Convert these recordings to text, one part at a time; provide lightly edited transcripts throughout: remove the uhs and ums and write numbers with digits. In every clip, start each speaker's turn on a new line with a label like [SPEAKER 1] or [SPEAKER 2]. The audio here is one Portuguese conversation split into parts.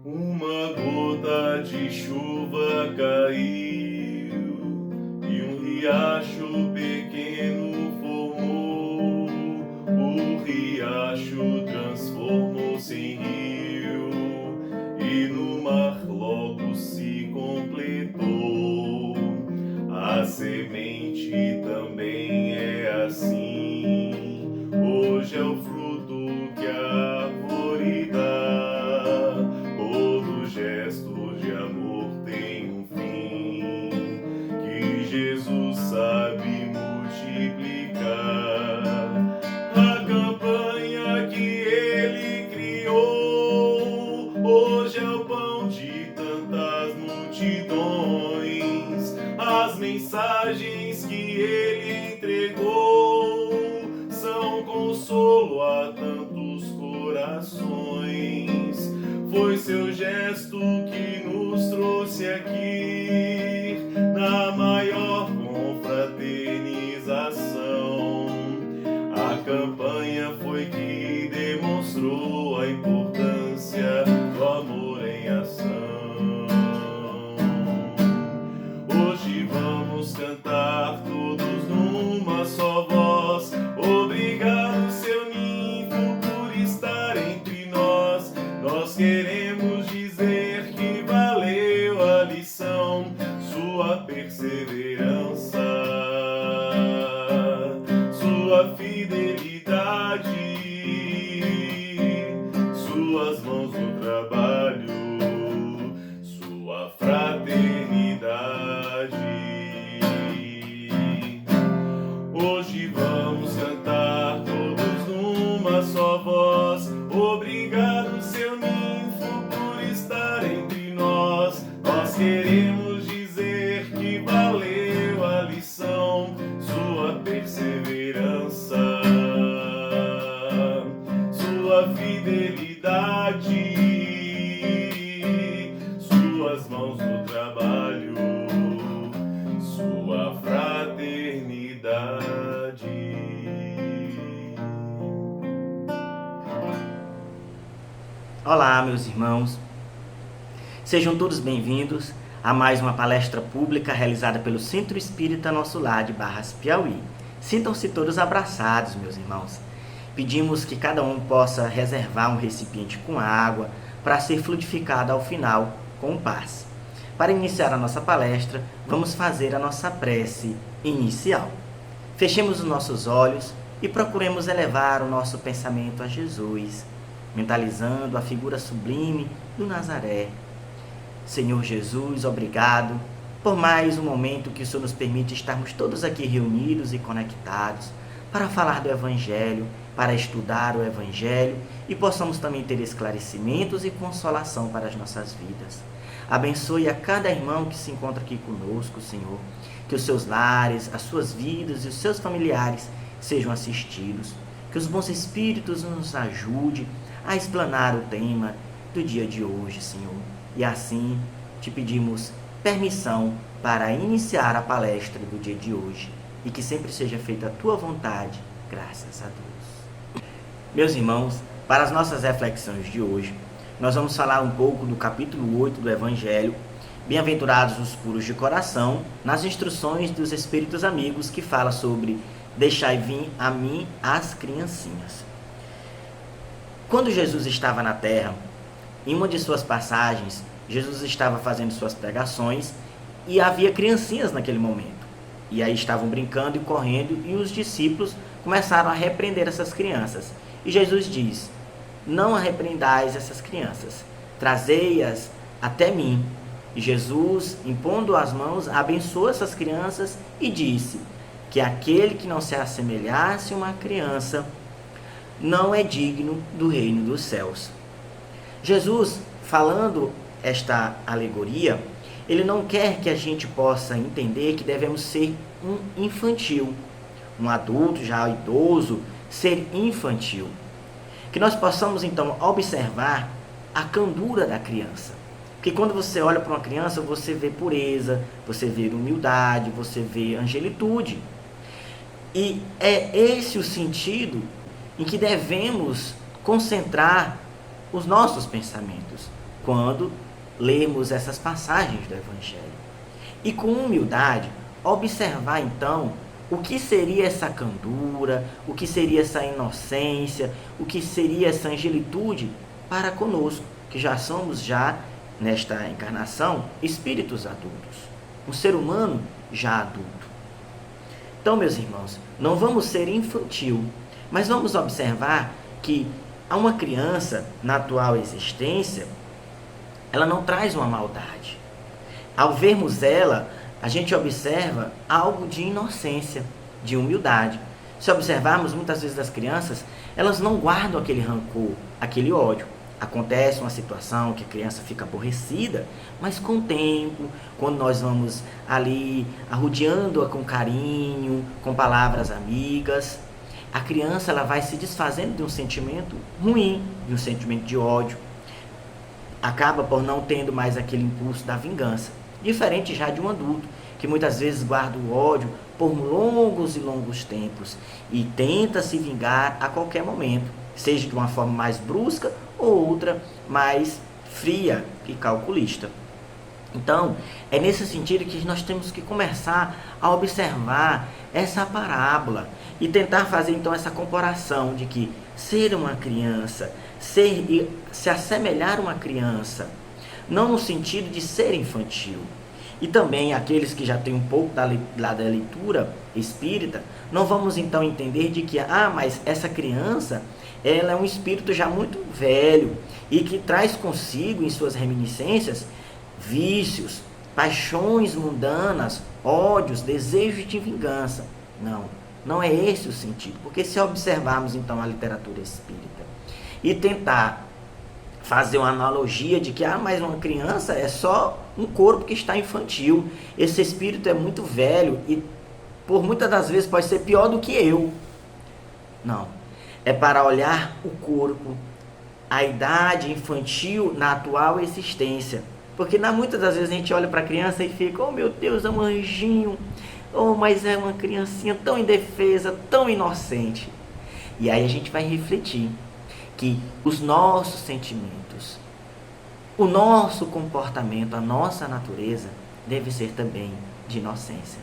[SPEAKER 1] Uma gota de chuva caiu e um riacho pequeno formou. O riacho transformou-se em rio e no mar logo se completou. A semente também é assim. Hoje é o fruto que a árvore dá. Todo gesto de amor tem um fim, que Jesus sabe multiplicar. A campanha que ele criou, hoje é o pão de tantas multidões. As mensagens que ele entregou são consolo a tantos corações. Foi seu gesto que nos trouxe aqui na maior confraternização. A campanha foi que demonstrou a importância do amor em ação. Hoje vamos cantar todos numa só voz. Obrigado, seu ninfo, por estar entre nós. Nós queremos dizer que valeu a lição, sua perseverança, sua fidelidade, suas mãos no trabalho, sua fraternidade. Hoje vamos cantar todos numa só voz. Obrigado, seu ninfo, por estar entre nós. Nós queremos dizer que valeu a lição, sua perseverança, sua fidelidade, suas mãos no trabalho, sua fraternidade.
[SPEAKER 2] Olá, meus irmãos. Sejam todos bem-vindos a mais uma palestra pública realizada pelo Centro Espírita Nosso Lar de Barras, Piauí. Sintam-se todos abraçados, meus irmãos. Pedimos que cada um possa reservar um recipiente com água para ser fluidificado ao final com o passe. Para iniciar a nossa palestra, vamos fazer a nossa prece inicial. Fechemos os nossos olhos e procuremos elevar o nosso pensamento a Jesus, mentalizando a figura sublime do Nazaré. Senhor Jesus, obrigado por mais um momento que o Senhor nos permite estarmos todos aqui reunidos e conectados para falar do Evangelho, para estudar o Evangelho e possamos também ter esclarecimentos e consolação para as nossas vidas. Abençoe a cada irmão que se encontra aqui conosco, Senhor, que os seus lares, as suas vidas e os seus familiares sejam assistidos, que os bons espíritos nos ajudem a explanar o tema do dia de hoje, Senhor. E assim te pedimos permissão para iniciar a palestra do dia de hoje e que sempre seja feita a tua vontade, graças a Deus. Meus irmãos, para as nossas reflexões de hoje, nós vamos falar um pouco do capítulo 8 do Evangelho, Bem-aventurados os puros de coração, nas instruções dos Espíritos Amigos, que fala sobre deixai vir a mim as criancinhas. Quando Jesus estava na terra, em uma de suas passagens, Jesus estava fazendo suas pregações e havia criancinhas naquele momento. E aí estavam brincando e correndo e os discípulos começaram a repreender essas crianças. E Jesus diz: não repreendais essas crianças, trazei-as até mim. E Jesus, impondo as mãos, abençoou essas crianças e disse que aquele que não se assemelhasse a uma criança não é digno do reino dos céus. Jesus, falando esta alegoria, ele não quer que a gente possa entender que devemos ser um infantil, um adulto já idoso, ser infantil. Que nós possamos então observar a candura da criança. Porque quando você olha para uma criança, você vê pureza, você vê humildade, você vê angelitude. E é esse o sentido em que devemos concentrar os nossos pensamentos quando lermos essas passagens do Evangelho. E com humildade, observar então o que seria essa candura, o que seria essa inocência, o que seria essa angelitude para conosco, que já somos nesta encarnação, espíritos adultos, um ser humano já adulto. Então, meus irmãos, não vamos ser infantil, mas vamos observar que a uma criança, na atual existência, ela não traz uma maldade. Ao vermos ela, a gente observa algo de inocência, de humildade. Se observarmos muitas vezes as crianças, elas não guardam aquele rancor, aquele ódio. Acontece uma situação que a criança fica aborrecida, mas com o tempo, quando nós vamos ali arrodeando-a com carinho, com palavras amigas, a criança ela vai se desfazendo de um sentimento ruim, de um sentimento de ódio. Acaba por não tendo mais aquele impulso da vingança. Diferente já de um adulto, que muitas vezes guarda o ódio por longos e longos tempos e tenta se vingar a qualquer momento, seja de uma forma mais brusca ou outra mais fria e calculista. Então, é nesse sentido que nós temos que começar a observar essa parábola e tentar fazer então essa comparação de que ser uma criança, se assemelhar a uma criança, não no sentido de ser infantil. E também aqueles que já têm um pouco da leitura espírita, não vamos então entender de que, mas essa criança, ela é um espírito já muito velho e que traz consigo em suas reminiscências vícios, paixões mundanas, ódios, desejos de vingança. Não é esse o sentido. Porque se observarmos então a literatura espírita e tentar fazer uma analogia de que, mas uma criança é só um corpo que está infantil. Esse espírito é muito velho e por muitas das vezes pode ser pior do que eu. Não. É para olhar o corpo, a idade infantil na atual existência. Porque muitas das vezes a gente olha para a criança e fica, oh meu Deus, é um anjinho. Oh, mas é uma criancinha tão indefesa, tão inocente. E aí a gente vai refletir que os nossos sentimentos, o nosso comportamento, a nossa natureza deve ser também de inocência.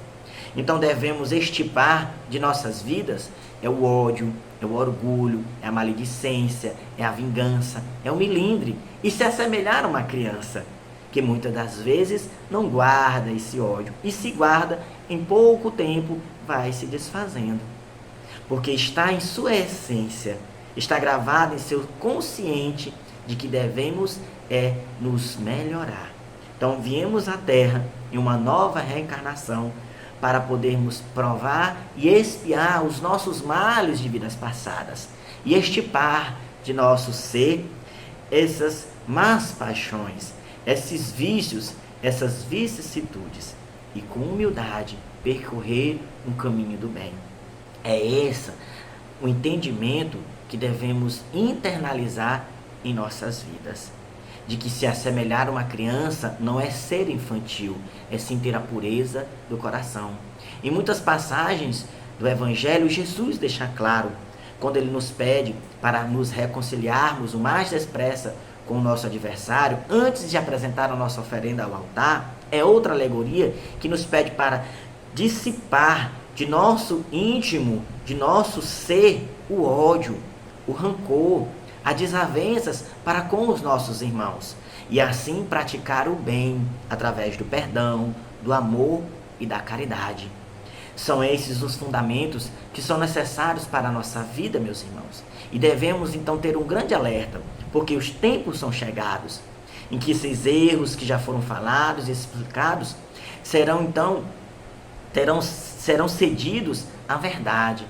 [SPEAKER 2] Então devemos extirpar de nossas vidas o ódio, o orgulho, a maledicência, a vingança, o melindre e se assemelhar a uma criança que muitas das vezes não guarda esse ódio e se guarda em pouco tempo vai se desfazendo, porque está em sua essência, está gravado em seu consciente de que devemos nos melhorar. Então viemos à Terra em uma nova reencarnação para podermos provar e expiar os nossos males de vidas passadas e extirpar de nosso ser essas más paixões, esses vícios, essas vicissitudes e com humildade percorrer um caminho do bem. É esse o entendimento que devemos internalizar em nossas vidas. De que se assemelhar a uma criança não é ser infantil, é sim ter a pureza do coração. Em muitas passagens do Evangelho, Jesus deixa claro, quando ele nos pede para nos reconciliarmos o mais depressa com o nosso adversário, antes de apresentar a nossa oferenda ao altar, é outra alegoria que nos pede para dissipar de nosso íntimo, de nosso ser, o ódio, o rancor, as desavenças para com os nossos irmãos e assim praticar o bem através do perdão, do amor e da caridade. São esses os fundamentos que são necessários para a nossa vida, meus irmãos. E devemos então ter um grande alerta, porque os tempos são chegados em que esses erros que já foram falados e explicados serão cedidos à verdade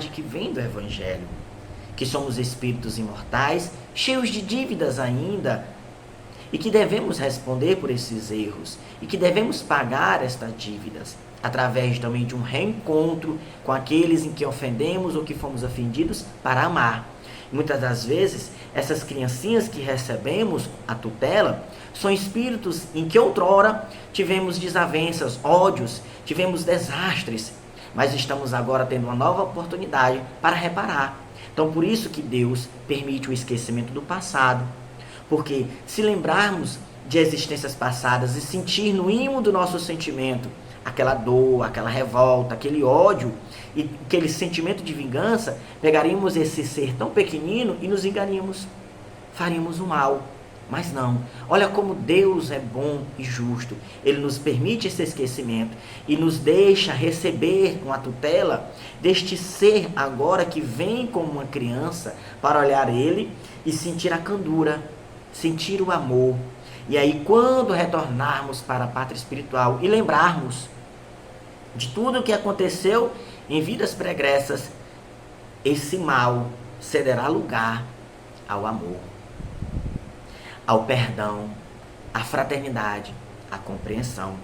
[SPEAKER 2] que vem do Evangelho. Que somos espíritos imortais, cheios de dívidas ainda, e que devemos responder por esses erros, e que devemos pagar estas dívidas, através também de um reencontro com aqueles em que ofendemos ou que fomos ofendidos, para amar. Muitas das vezes, essas criancinhas que recebemos a tutela são espíritos em que outrora tivemos desavenças, ódios, tivemos desastres, mas estamos agora tendo uma nova oportunidade para reparar. Então, por isso que Deus permite o esquecimento do passado, porque se lembrarmos de existências passadas e sentir no ímã do nosso sentimento aquela dor, aquela revolta, aquele ódio e aquele sentimento de vingança, pegaríamos esse ser tão pequenino e nos enganíamos, faríamos o mal. Mas não, olha como Deus é bom e justo. Ele nos permite esse esquecimento e nos deixa receber uma tutela deste ser agora que vem como uma criança para olhar ele e sentir a candura, sentir o amor. E aí, quando retornarmos para a pátria espiritual e lembrarmos de tudo o que aconteceu em vidas pregressas, esse mal cederá lugar ao amor, ao perdão, à fraternidade, à compreensão.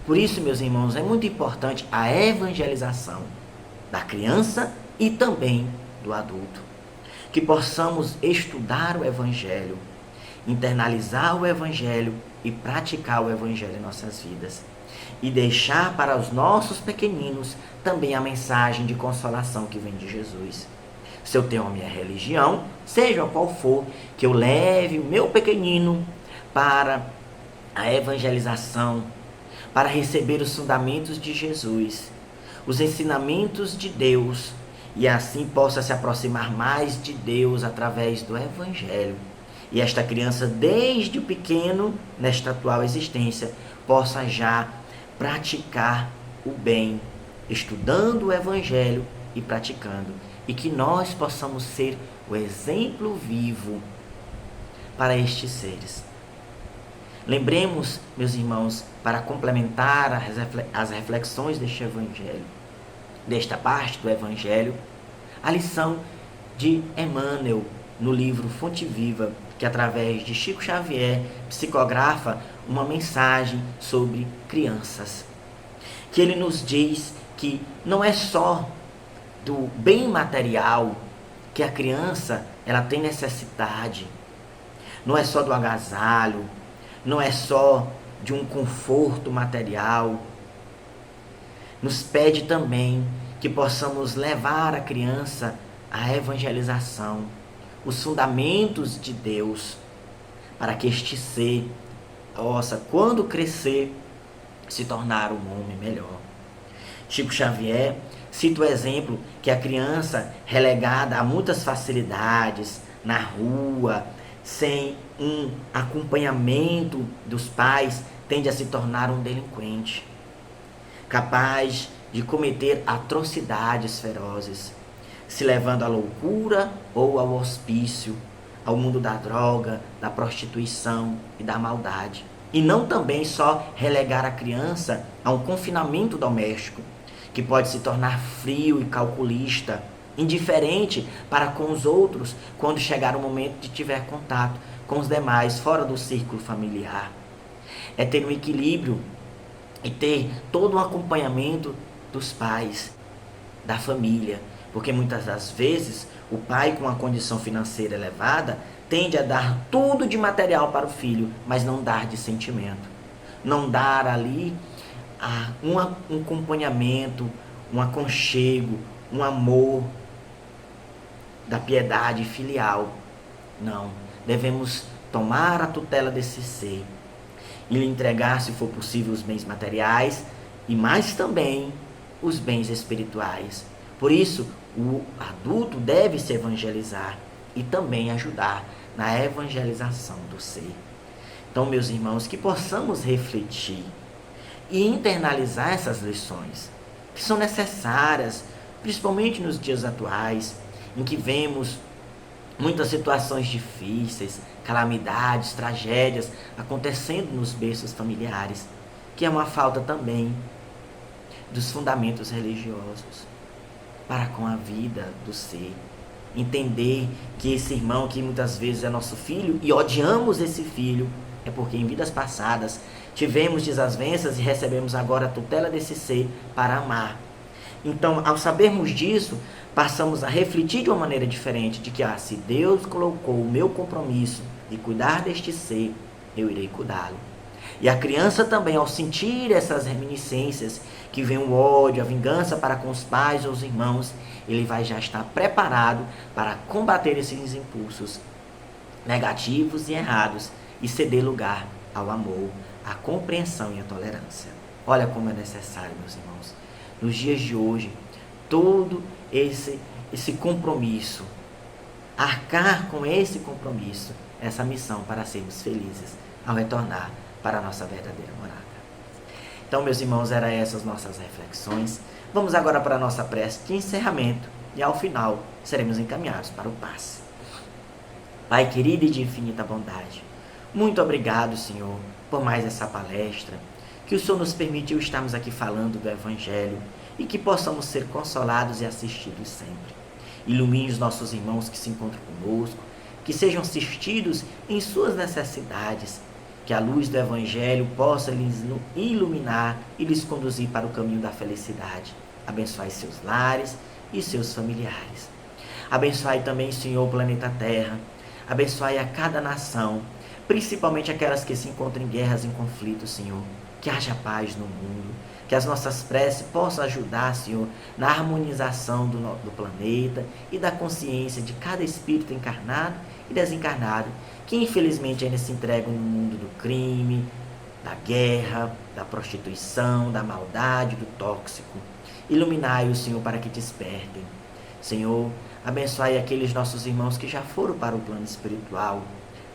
[SPEAKER 2] Por isso, meus irmãos, é muito importante a evangelização da criança e também do adulto. Que possamos estudar o Evangelho, internalizar o Evangelho e praticar o Evangelho em nossas vidas. E deixar para os nossos pequeninos também a mensagem de consolação que vem de Jesus. Se eu tenho a minha religião, seja qual for, que eu leve o meu pequenino para a evangelização, para receber os fundamentos de Jesus, os ensinamentos de Deus, e assim possa se aproximar mais de Deus através do Evangelho. E esta criança, desde o pequeno, nesta atual existência, possa já praticar o bem, estudando o Evangelho e praticando. E que nós possamos ser o exemplo vivo para estes seres. Lembremos, meus irmãos, para complementar as reflexões deste Evangelho, desta parte do Evangelho, a lição de Emmanuel no livro Fonte Viva, que através de Chico Xavier psicografa uma mensagem sobre crianças. Que ele nos diz que não é só do bem material que a criança ela tem necessidade, não é só do agasalho, não é só de um conforto material. Nos pede também que possamos levar a criança à evangelização, os fundamentos de Deus, para que este ser possa, quando crescer, se tornar um homem melhor. Chico Xavier cita o exemplo que a criança relegada a muitas facilidades, na rua, sem um acompanhamento dos pais, tende a se tornar um delinquente, capaz de cometer atrocidades ferozes, se levando à loucura ou ao hospício, ao mundo da droga, da prostituição e da maldade. E não também só relegar a criança a um confinamento doméstico, que pode se tornar frio e calculista, indiferente para com os outros quando chegar o momento de tiver contato com os demais fora do círculo familiar. É ter um equilíbrio e ter todo um acompanhamento dos pais, da família, porque muitas das vezes o pai com uma condição financeira elevada tende a dar tudo de material para o filho, mas não dar de sentimento, não dar ali um acompanhamento, um aconchego, um amor da piedade filial. Não, devemos tomar a tutela desse ser e lhe entregar, se for possível, os bens materiais e mais também os bens espirituais. Por isso, o adulto deve se evangelizar e também ajudar na evangelização do ser. Então, meus irmãos, que possamos refletir e internalizar essas lições, que são necessárias, principalmente nos dias atuais, em que vemos muitas situações difíceis, calamidades, tragédias acontecendo nos berços familiares, que é uma falta também dos fundamentos religiosos para com a vida do ser. Entender que esse irmão que muitas vezes é nosso filho e odiamos esse filho, é porque em vidas passadas tivemos desavenças e recebemos agora a tutela desse ser para amar. Então, ao sabermos disso, passamos a refletir de uma maneira diferente, de que se Deus colocou o meu compromisso de cuidar deste ser, eu irei cuidá-lo. E a criança também, ao sentir essas reminiscências, que vem o ódio, a vingança para com os pais ou os irmãos, ele vai já estar preparado para combater esses impulsos negativos e errados e ceder lugar ao amor, à compreensão e à tolerância. Olha como é necessário, meus irmãos, nos dias de hoje, todo esse compromisso, arcar com esse compromisso, essa missão para sermos felizes ao retornar para a nossa verdadeira morada. Então, meus irmãos, eram essas nossas reflexões. Vamos agora para a nossa prece de encerramento e ao final seremos encaminhados para o passe. Pai querido e de infinita bondade, muito obrigado, Senhor, por mais essa palestra, que o Senhor nos permitiu estarmos aqui falando do Evangelho e que possamos ser consolados e assistidos sempre. Ilumine os nossos irmãos que se encontram conosco, que sejam assistidos em suas necessidades, que a luz do Evangelho possa lhes iluminar e lhes conduzir para o caminho da felicidade. Abençoai seus lares e seus familiares. Abençoai também, Senhor, o planeta Terra. Abençoai a cada nação, principalmente aquelas que se encontram em guerras e em conflitos, Senhor. Que haja paz no mundo, que as nossas preces possam ajudar, Senhor, na harmonização do planeta e da consciência de cada espírito encarnado e desencarnado, que infelizmente ainda se entregam no mundo do crime, da guerra, da prostituição, da maldade, do tóxico. Iluminai-os, Senhor, para que despertem. Senhor, abençoai aqueles nossos irmãos que já foram para o plano espiritual,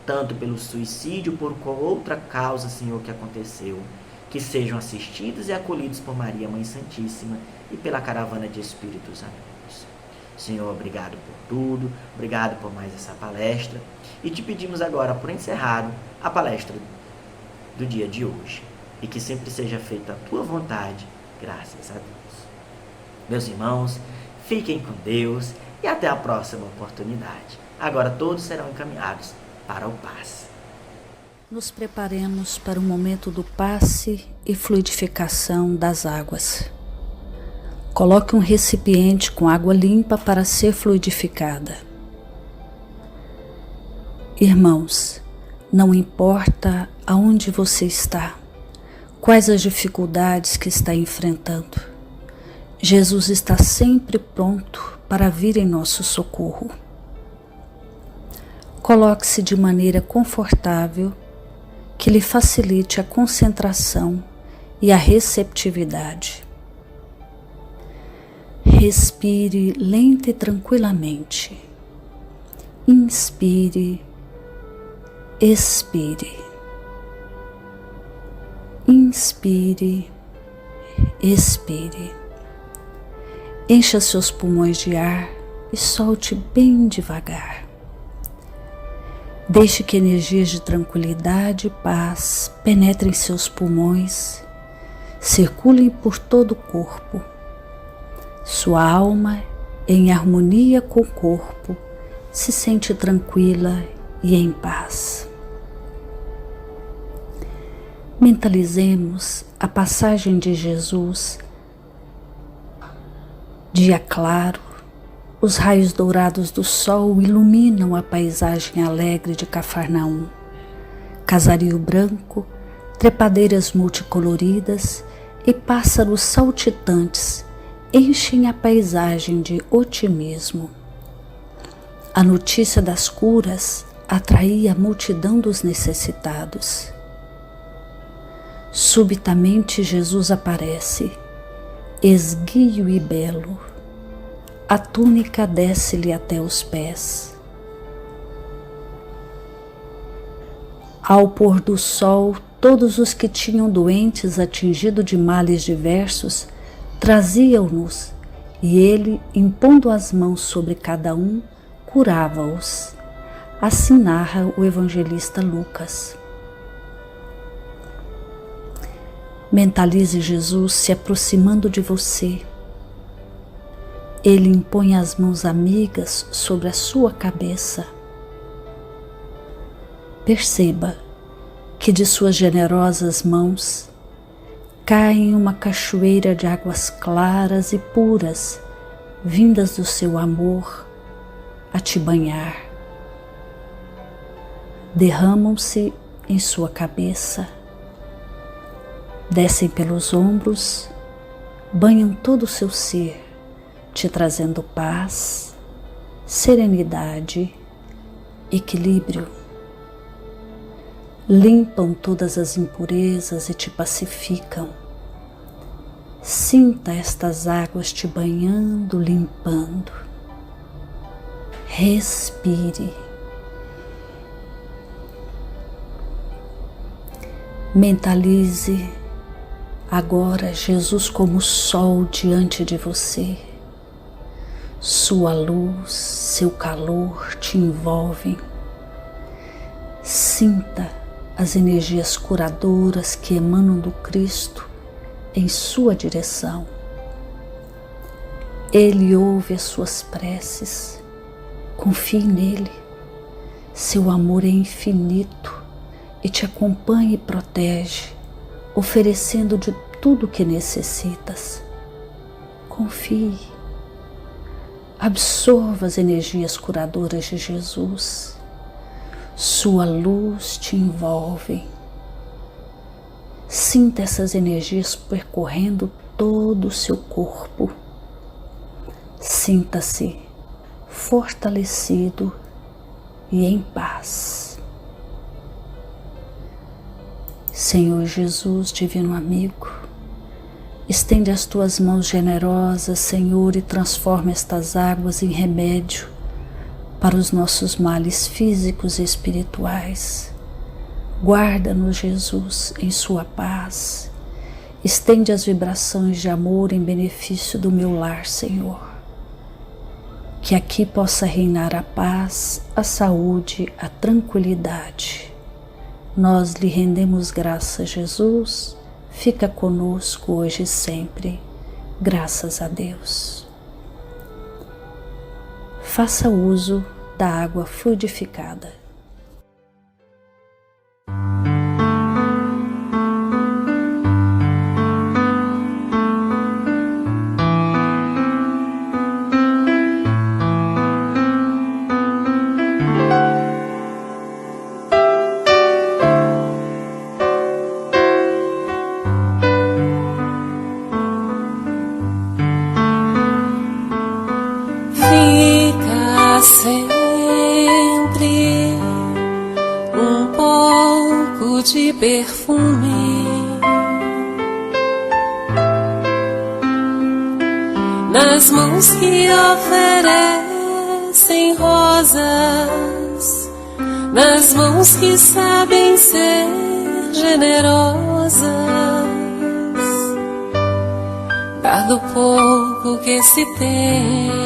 [SPEAKER 2] tanto pelo suicídio, por qual outra causa, Senhor, que aconteceu, que sejam assistidos e acolhidos por Maria, Mãe Santíssima, e pela caravana de espíritos amigos. Senhor, obrigado por tudo, obrigado por mais essa palestra, e te pedimos agora por encerrado a palestra do dia de hoje, e que sempre seja feita a tua vontade, graças a Deus. Meus irmãos, fiquem com Deus e até a próxima oportunidade. Agora todos serão encaminhados para o passe.
[SPEAKER 3] Nos preparemos para o momento do passe e fluidificação das águas. Coloque um recipiente com água limpa para ser fluidificada. Irmãos, não importa aonde você está, quais as dificuldades que está enfrentando, Jesus está sempre pronto para vir em nosso socorro. Coloque-se de maneira confortável, que lhe facilite a concentração e a receptividade. Respire lenta e tranquilamente. Inspire, expire. Inspire, expire. Encha seus pulmões de ar e solte bem devagar. Deixe que energias de tranquilidade e paz penetrem seus pulmões, circulem por todo o corpo. Sua alma, em harmonia com o corpo, se sente tranquila e em paz. Mentalizemos a passagem de Jesus. Dia claro, os raios dourados do sol iluminam a paisagem alegre de Cafarnaum. Casario branco, trepadeiras multicoloridas e pássaros saltitantes enchem a paisagem de otimismo. A notícia das curas atraía a multidão dos necessitados. Subitamente Jesus aparece, esguio e belo. A túnica desce-lhe até os pés. Ao pôr do sol, todos os que tinham doentes atingidos de males diversos traziam-nos, e ele, impondo as mãos sobre cada um, curava-os. Assim narra o evangelista Lucas. Mentalize Jesus se aproximando de você. Ele impõe as mãos amigas sobre a sua cabeça. Perceba que de suas generosas mãos cai em uma cachoeira de águas claras e puras, vindas do seu amor, a te banhar. Derramam-se em sua cabeça, descem pelos ombros, banham todo o seu ser, te trazendo paz, serenidade, equilíbrio. Limpam todas as impurezas e te pacificam. Sinta estas águas te banhando, limpando. Respire. Mentalize agora Jesus como sol diante de você. Sua luz, seu calor te envolvem. Sinta as energias curadoras que emanam do Cristo em sua direção. Ele ouve as suas preces. Confie nele. Seu amor é infinito e te acompanha e protege, oferecendo de tudo o que necessitas. Confie. Absorva as energias curadoras de Jesus. Sua luz te envolve. Sinta essas energias percorrendo todo o seu corpo. Sinta-se fortalecido e em paz. Senhor Jesus, divino amigo, estende as tuas mãos generosas, Senhor, e transforma estas águas em remédio para os nossos males físicos e espirituais. Guarda-nos, Jesus, em sua paz. Estende as vibrações de amor em benefício do meu lar, Senhor. Que aqui possa reinar a paz, a saúde, a tranquilidade. Nós lhe rendemos graças, Jesus. Fica conosco hoje e sempre. Graças a Deus. Faça uso da água fluidificada.
[SPEAKER 4] Sempre um pouco de perfume nas mãos que oferecem rosas, nas mãos que sabem ser generosas, dar do pouco que se tem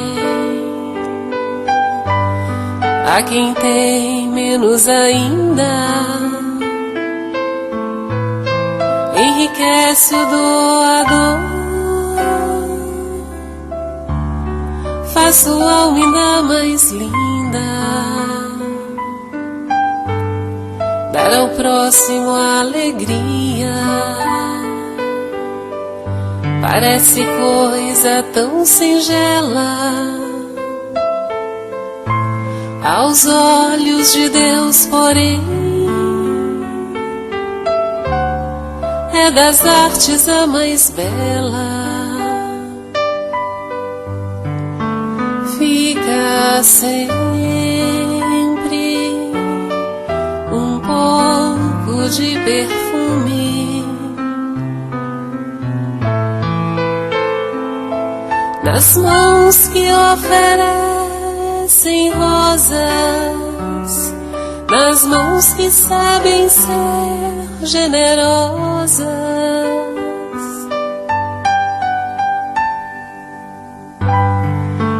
[SPEAKER 4] a quem tem menos ainda, enriquece o doador, faz sua alma ainda mais linda, dar ao próximo a alegria. Parece coisa tão singela aos olhos de Deus, porém, é das artes a mais bela. Fica sempre um pouco de perfume nas mãos que oferecem rosas, nas mãos que sabem ser generosas,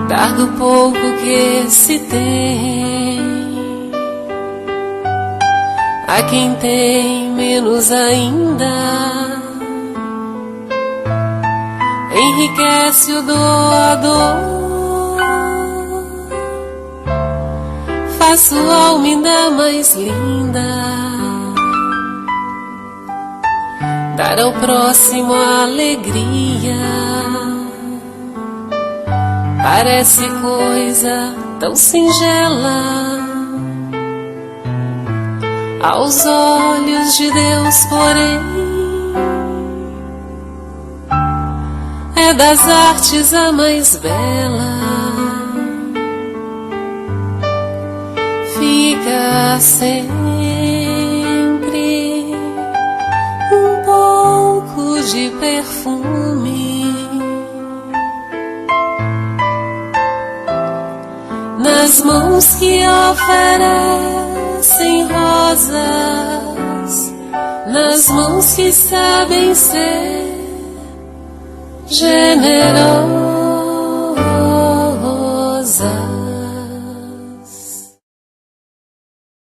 [SPEAKER 4] dar do pouco que se tem a quem tem menos ainda, enriquece o doador, faz sua alma ainda mais linda, dar ao próximo a alegria. Parece coisa tão singela aos olhos de Deus, porém é das artes a mais bela. Fica sempre um pouco de perfume nas mãos que oferecem rosas, nas mãos que sabem ser generosas.